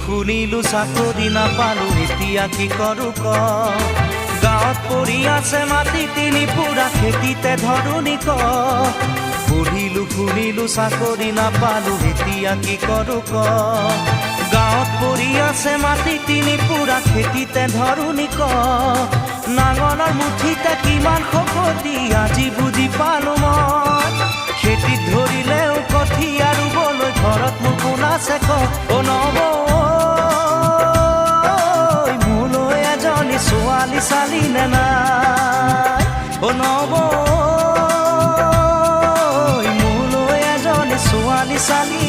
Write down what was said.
শুনিলো চাকৰি নাপালো এতিয়া কি কৰো ক গাঁৱত পৰি আছে মাটি তিনি পুৰা খেতিতে ধৰুনি ক পঢ়িলো শুনিলো চাকৰি নাপালো এতিয়া কি কৰো ক গাঁৱত পৰি আছে মাটি তিনি পুৰা খেতিতে ধৰুনি ক নাঙলৰ মুঠিতে কিমান শকতি আজি বুজি পালো মই খেতিত ধৰিলেও কঠীয়া ৰুবলৈ ঘৰত মোৰ কোন আছে ক অ নব মোলৈ এজনী ছোৱালী চালি নে নাই অ নব মোলৈ এজনী ছোৱালী চালি